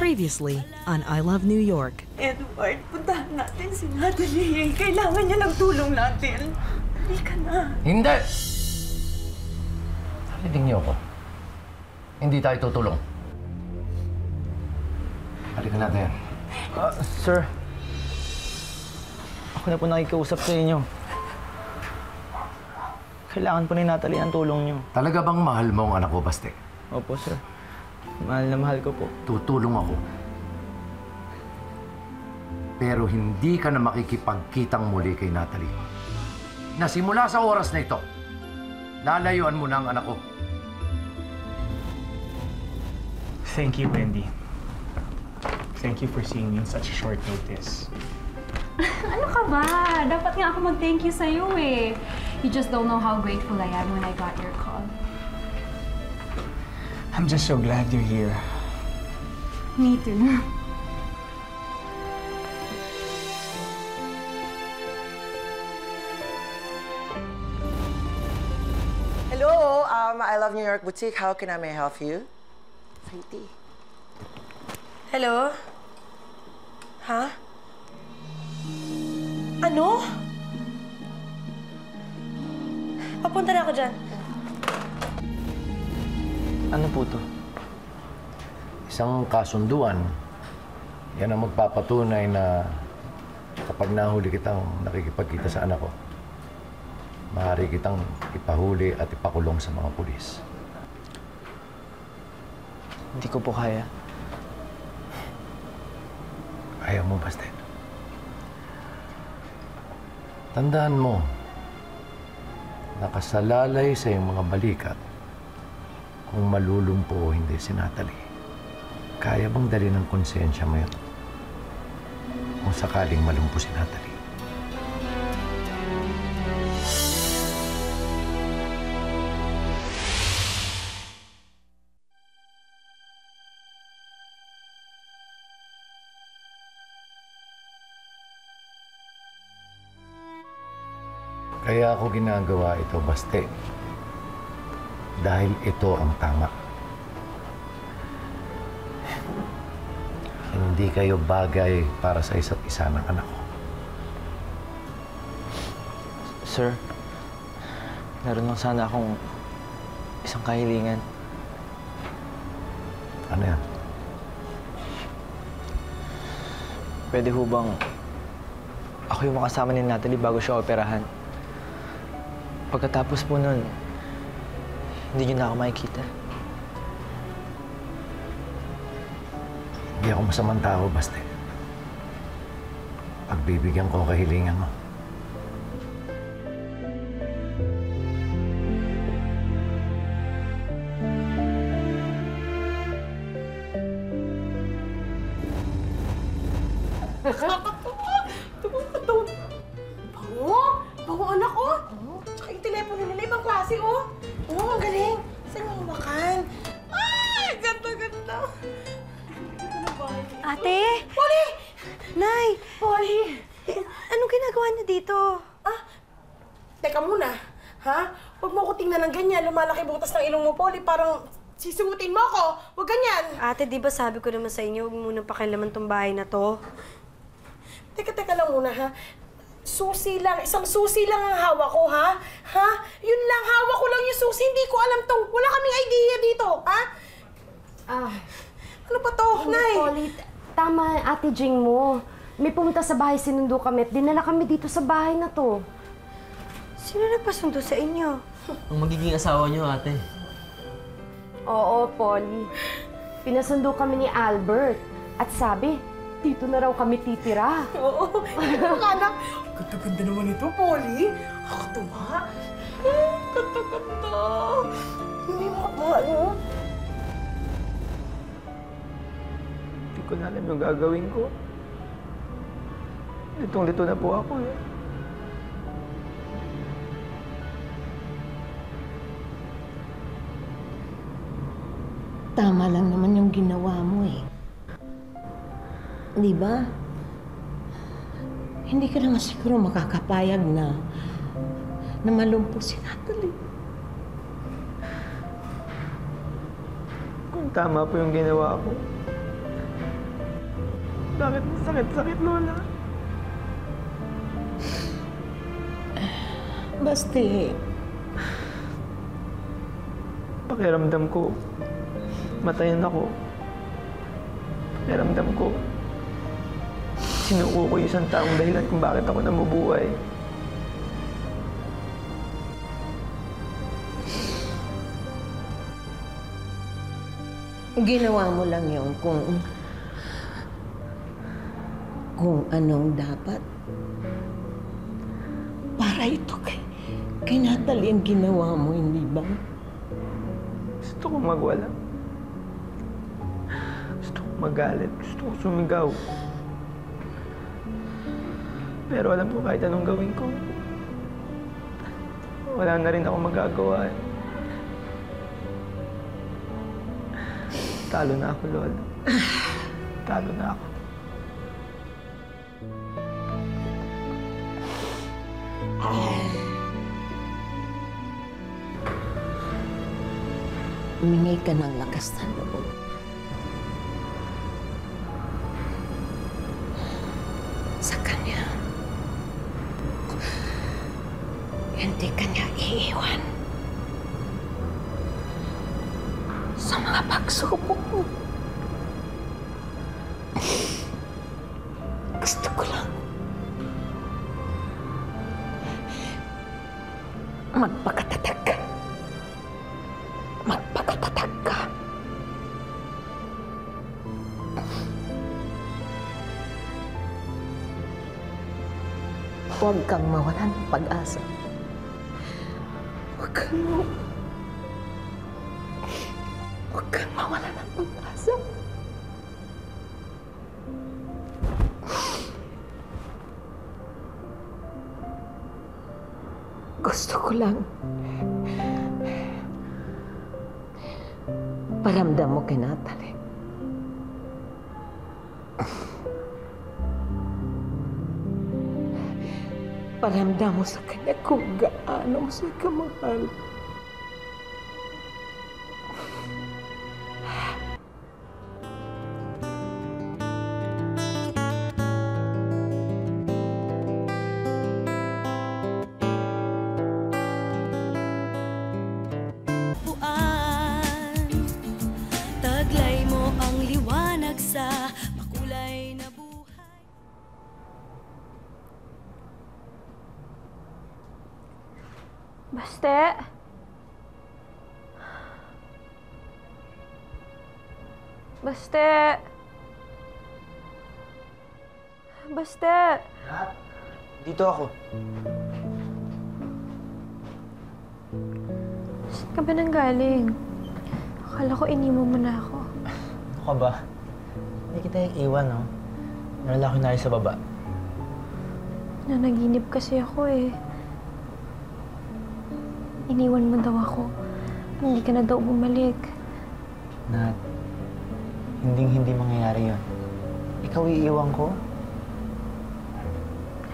Previously on I Love New York. Edward, puntahan natin si Natalie. Kailangan niya ng tulong natin. Halika na. Hindi! Narinig niyo ako. Hindi tayo tutulong. Halika natin. Sir. Ako na po nakikiusap sa inyo. Kailangan po ni Natalie ang tulong niyo. Talaga bang mahal mo ang anak ko, Baste? Opo, sir. Mahal na mahal ko po. Tutulong ako. Pero hindi ka na makikipagkitang muli kay Natalie. Nasimula sa oras na ito, lalayuan mo na ang anak ko. Thank you, Wendy. Thank you for seeing me in such a short notice. Ano ka ba? Dapat nga ako mag-thank you sa'yo eh. You just don't know how grateful I am when I got your call. I'm just so glad you're here. Me too. Hello, I Love New York Boutique. How can I may help you? Sweetie. Hello? Ha? Ano? Papunta na ako dyan. Ano po to? Isang kasunduan, yan ang magpapatunay na kapag nahuli kitang nakikipagkita sa anak ko, maaari kitang ipahuli at ipakulong sa mga pulis. Hindi ko po kaya. Ayaw mo, Baste. Tandaan mo, nakasalalay sa iyong mga balikat kung malulumpo o hindi si Natalie. Kaya bang dali ng konsensya mo yun? Kung sakaling malumpo si Natalie. Kaya ako ginagawa ito, Baste. Dahil ito ang tama. Hindi kayo bagay para sa isa't isa ng anak ko. Sir, meron lang sana akong isang kahilingan. Ano yan? Pwede ho bang ako yung makasama ni Natalie bago siya operahan? Pagkatapos po nun, hindi niyo na ako makikita. Hindi ako masamang tao, Baste. Pagbibigyan ko ang kahilingan mo. Bango? Bango anak ko? Tsaka yung telepono nila, ibang klase oh. Oo, ang galing. Saan yung makan? Ay, ganda-ganda. Ate! Polly! Nay! Polly! Anong ginagawa niyo dito? Teka muna. Ha? Huwag mo ko tingnan ng ganyan. Lumalaki butas ng ilong mo, Polly. Parang sisugutin mo ako. Huwag ganyan. Ate, di ba sabi ko naman sa inyo, huwag muna pakialaman tong bahay na to? Teka lang muna, ha? Susi lang. Isang susi lang ang hawak ko, ha? Ha? Yun lang. Hawak ko lang yung susi. Hindi ko alam to. Wala kaming idea dito, ha? Ano ba to, Nay? Polly, tama Ate Jing mo. May pumunta sa bahay, sinundo kami at dinala kami dito sa bahay na to. Sino nagpasundo sa inyo? Ang magiging asawa niyo, ate. Oo, Polly. Pinasundo kami ni Albert. At sabi, dito na raw kami titira. Oo. Anak, ganda-ganda naman ito, Polly. Kakatuwa. Ganda-ganda. Hindi mo kabuha, no? Hindi ko na alam yung gagawin ko. Litong-lito na po ako eh. Tama lang naman yung ginawa mo eh. Di ba? Hindi ka naman siguro makakapayag na malumpo si Natalie. Kung tama po yung ginawa ko, Bakit masakit-sakit, Lola? Basti, Pakiramdam ko, matayan ako. Pakiramdam ko, sinuko ko yung isang taong dahilan kung bakit ako namubuhay. ginawa mo lang yun kung anong dapat. Para ito kay Natalie ang ginawa mo, hindi ba? Gusto kong magwala. Gusto kong magalit. Gusto kong sumigaw. Pero alam ko kahit anong gawin ko, wala na rin ako magagawa. Talo na ako, Lola. Talo na ako. Humingi ka ng lakas ng loob. Sa kanya. Hindi kanya iiwan. Sa mga pagsubok mo. Gusto ko lang magpakatatag ka. Magpakatatag ka. Huwag kang mawalan ng pag-asa. Huwag kang mawalan ng pag-asa. Gusto ko lang paramdam mo kay Natalie. Paramdam mo sa kanya kung gaano mo siya kamahal. Taglay mo ang liwanag sa makulay na buhay. Baste! Baste! Baste! Dito ako. Saan ka ba nang galing? Akala ko iniwan mo na ako. Ano ka ba? Hindi kita iwan, no? Nalala ko na sa baba. Nanaginip kasi ako eh. Iniwan mo daw ako. Hindi ka na daw bumalik. Nat, hindi mangyayari yun. Ikaw iiwan ko?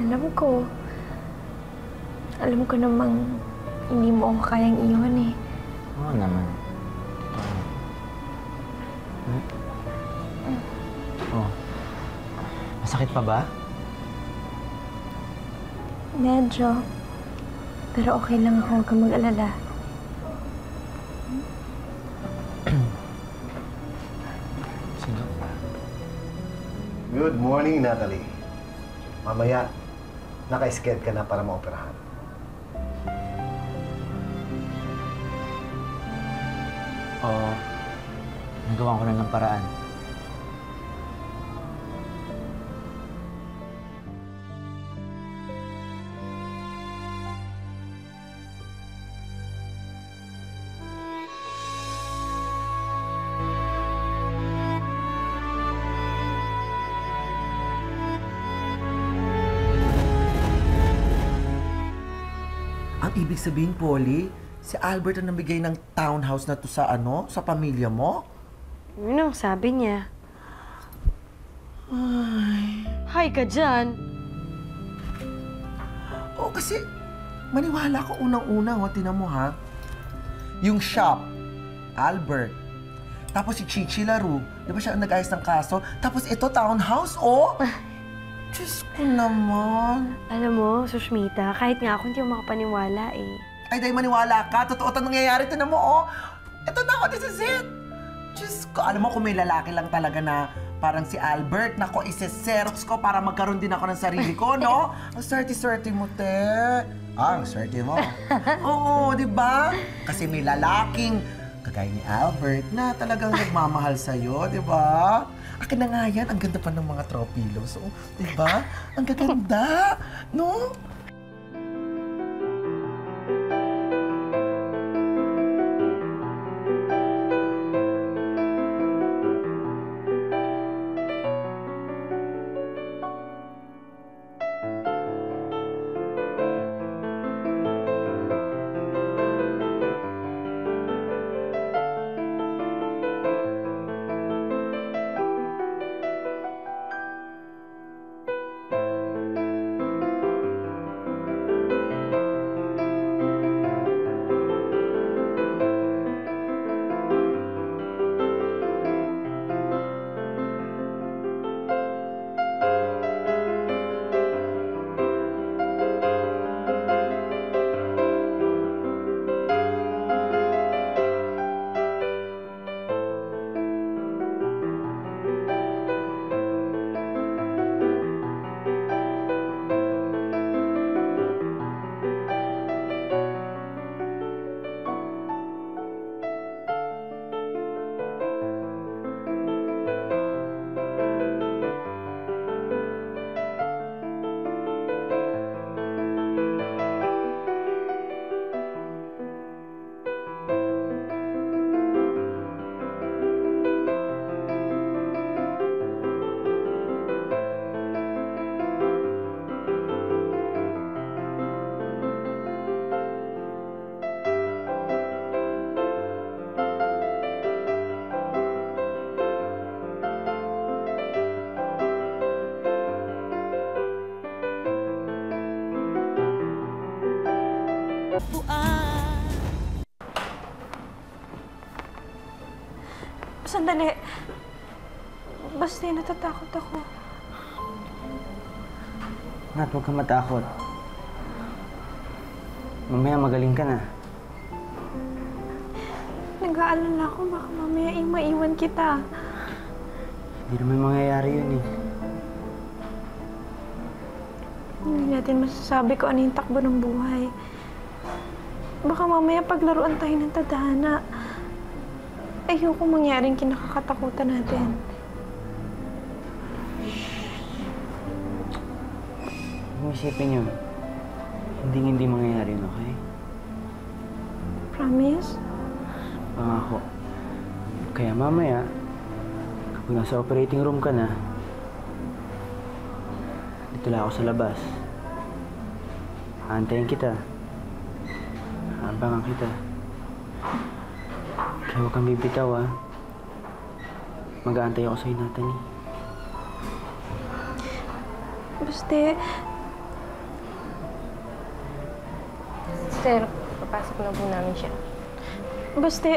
Alam ko. Alam ko namang hindi mo ako kayang iwan eh. Oo naman. Oh. Masakit pa ba? Medyo. Pero okay lang ako. Huwag kang mag-alala. Sino? Good morning, Natalie. Mamaya, naka-schedule ka na para maoperahan. Oo. Nagawa ko na ng paraan. Ang ibig sabihin, Polly, si Albert ang namigay ng townhouse na to sa sa pamilya mo? Ano sabi niya? Ay. Hi ka dyan. Oo, kasi maniwala ko unang-una, tinan mo ha. Yung shop, Albert. Tapos si Chichi Laro, di ba siya ang nag-ayos ng kaso? Tapos ito, townhouse, oh! Diyos ko naman. Alam mo, Sushmita, kahit nga ako hindi ako makapaniwala eh. Ay, dahil maniwala ka. Totoo itong nangyayari. Tinan mo, oh. Ito na, this is it. Diyos ko, alam mo kung may lalaki lang talaga na parang si Albert, nako, isi-xerox ko para magkaroon din ako ng sarili ko, no? Ang swerte-swerte mo, te. Ang swerte mo. Oo, di ba? Kasi may lalaking kagaya ni Albert na talagang nagmamahal sa'yo, di ba? Akin na nga yan, ang ganda pa ng mga tropilos. Oh, di ba? Ang gaganda, no? Sandali. Basta natatakot ako. Nat, huwag kang matakot. Mamaya magaling ka na. Nag-aalala ako, baka mamaya maiwan kita. Hindi naman mangyayari yun eh. Hindi natin masasabi kung ano yung takbo ng buhay. Baka mamaya paglaruan tayo ng tadhana. Ayoko mangyaring kinakakatakutan natin. Huwag isipin yun. Hindi mangyayari yun, okay? Promise? Pangako. Kaya mamaya, kapag nasa operating room ka na, dito lang ako sa labas. Aantayin kita. Aanbangan kita. Kaya huwag kang bibitaw, ha? Mag-aantay ako sa'yo, Natalie. Basta... Sir, papasok na po namin siya. Basta...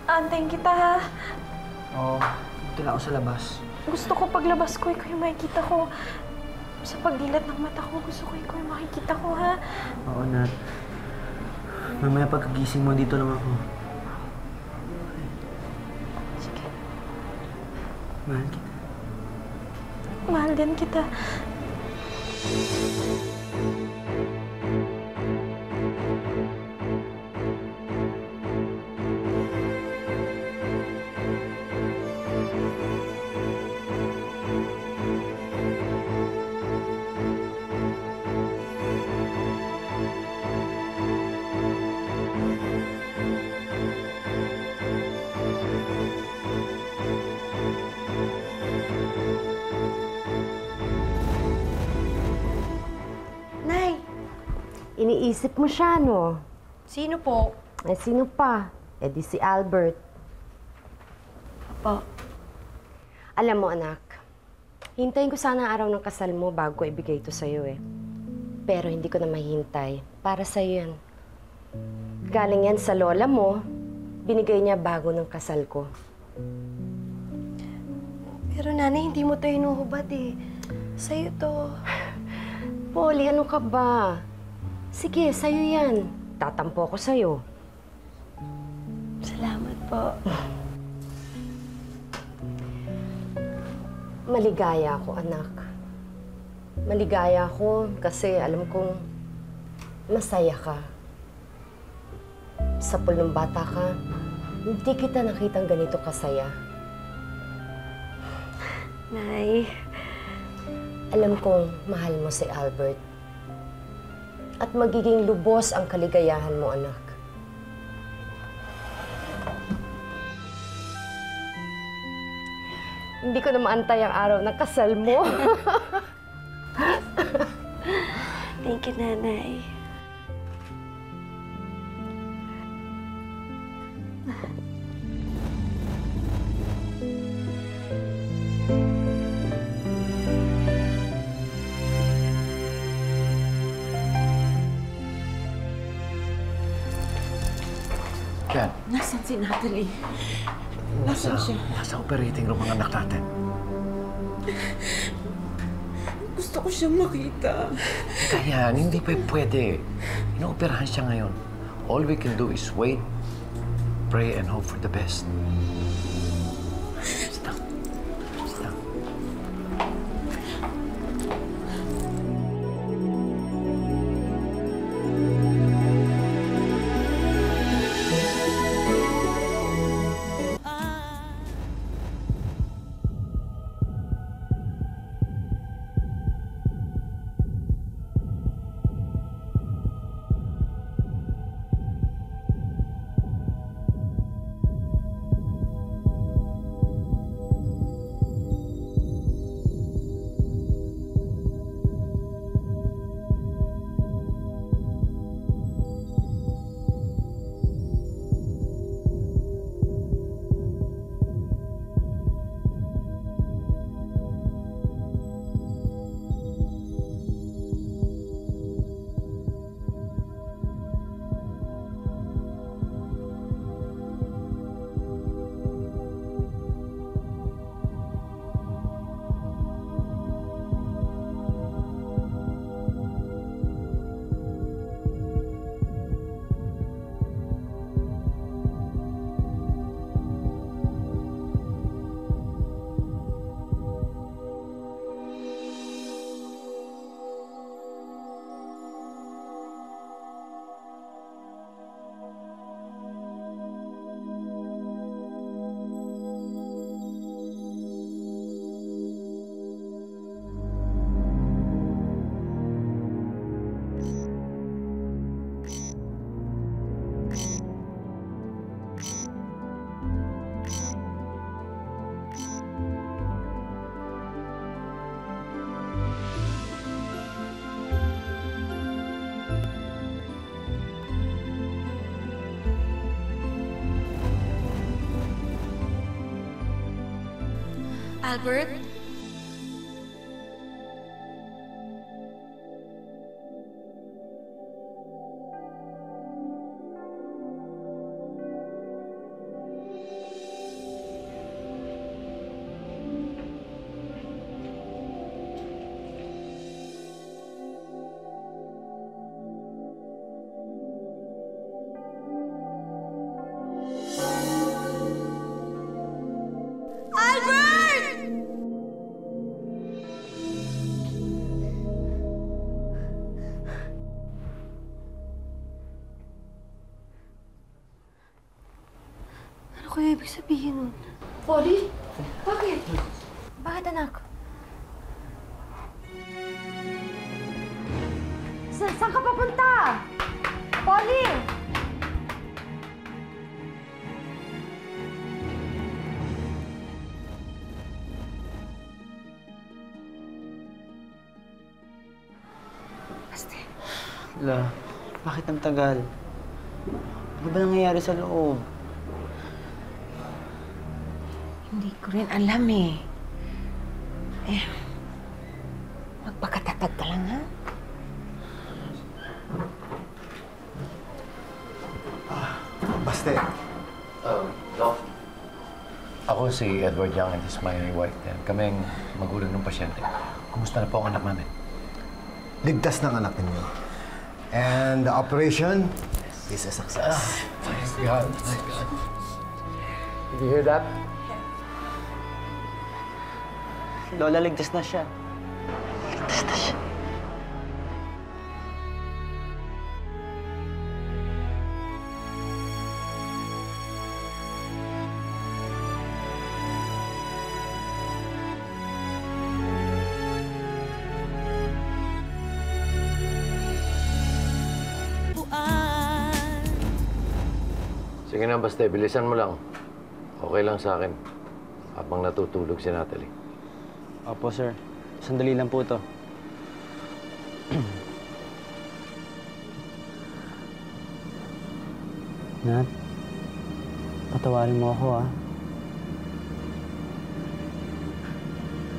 Antayin kita, ha? Oo. Dito lang ako sa labas. Gusto ko paglabas ko, ikaw yung makikita ko. Sa pagdilat ng mata ko, gusto ko ikaw yung makikita ko, ha? Oo, Nat. Mamaya pagkagising mo, dito lang ako. Sige. Mahal kita. Mahal din kita. Iniisip mo siya, no? Sino po? Eh, sino pa? Eh, di si Albert. Po. Alam mo, anak, hintayin ko sana ang araw ng kasal mo bago ko ibigay ito sa'yo, eh. Pero hindi ko na mahintay. Para sa'yo yan. Galing yan sa lola mo, Binigay niya bago ng kasal ko. Pero nanay, hindi mo to hinuhubad eh. Sa'yo to. Polly, ano ka ba? Sige, sa'yo yan. Tatampo ko sa'yo. Salamat po. Maligaya ako, anak. Maligaya ako kasi alam kong masaya ka. Sa pulong bata ka, hindi kita nakitang ganito kasaya. Nay, alam kong mahal mo si Albert. At magiging lubos ang kaligayahan mo, anak. Hindi ko na maantay ang araw ng kasal mo. thank you, nanay. Ken, Nasaan si Natalie? Nasaan siya? nasa operating room ang anak natin. Gusto ko siyang makita. Kaya, hindi pa pwede. Inooperahan siya ngayon. All we can do is wait, pray, and hope for the best. Sit down. Sit down. Albert? Ano kaya ibig sabihin nun? Polly? Bakit? Bakit, anak? Saan ka papunta? Polly! La, bakit ang tagal? Ano ba nangyayari sa loob? Hindi ko rin alam eh. Magpakatatag ka lang, ha? Baste, Ako si Edward Young and this is my wife. Yan. Kami ang magulang ng pasyente. Kumusta na po ang anak namin? Ligtas ng anak ninyo. And the operation is a success. Thank God. Thank God. Did you hear that? Lola, ligtas na siya. Ligtas na siya. Sige na, basta bilisan mo lang. Okay lang sa akin. Habang natutulog si Natalie. Opo, sir. Sandali lang po to. Nat, patawarin mo ako, ah.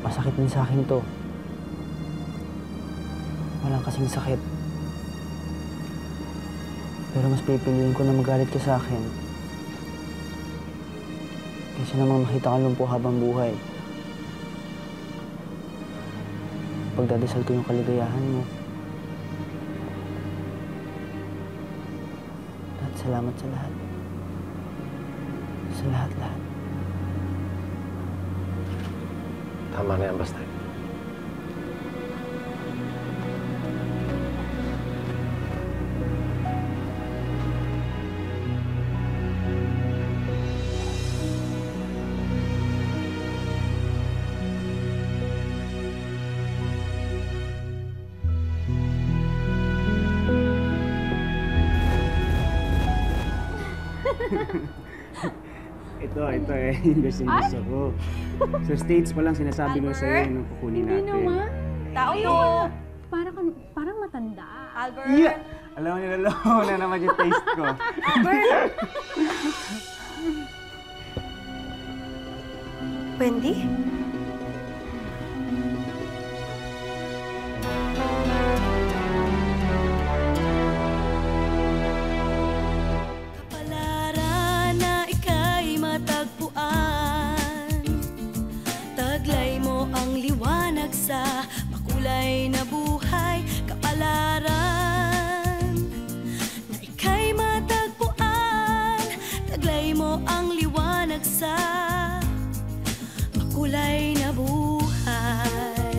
Masakit din sa akin to. Walang kasing sakit. Pero mas pipiliin ko na magalit ka sa akin. Kasi namang makita kang lumpo habang buhay. Pagdadasal ko yung kaligayahan mo. At salamat sa lahat. Sa lahat-lahat. Tama na yan, basta. Ito eh. Yung gusto ko. Sa States pa lang sinasabi ko sa'yo nung kukunin natin. Hindi naman. Tao mo! Parang matanda. Albert! Yeah! Alam mo, niloloko na naman yung taste ko. Albert! Wendy? Sa makulay na buhay, kapalaran na ika'y matagpuan. Taglay mo ang liwanag sa makulay na buhay.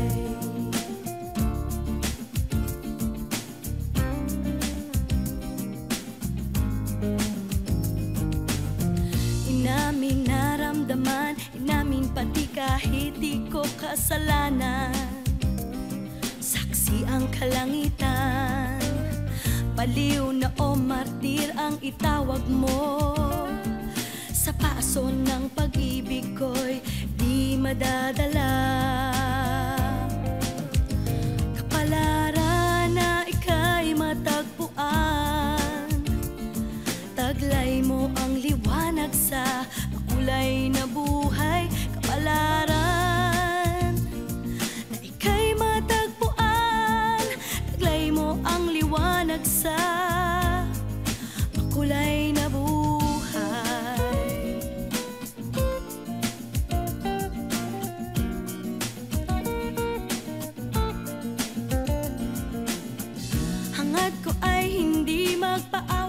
Inaming naramdaman, inamin pati kahit di ko kasalanan. Saksi ang kalangitan, baliw na o martir ang itawag mo. Sa paso ng pag-ibig ko'y di madadala. Kapalaran na ika'y matagpuan. Taglay mo ang liwanag sa makulay na buhay. Kapalaran na ika'y matagpuan. Taglay mo ang liwanag sa makulay na buhay. Hangad ko ay hindi magpaawa.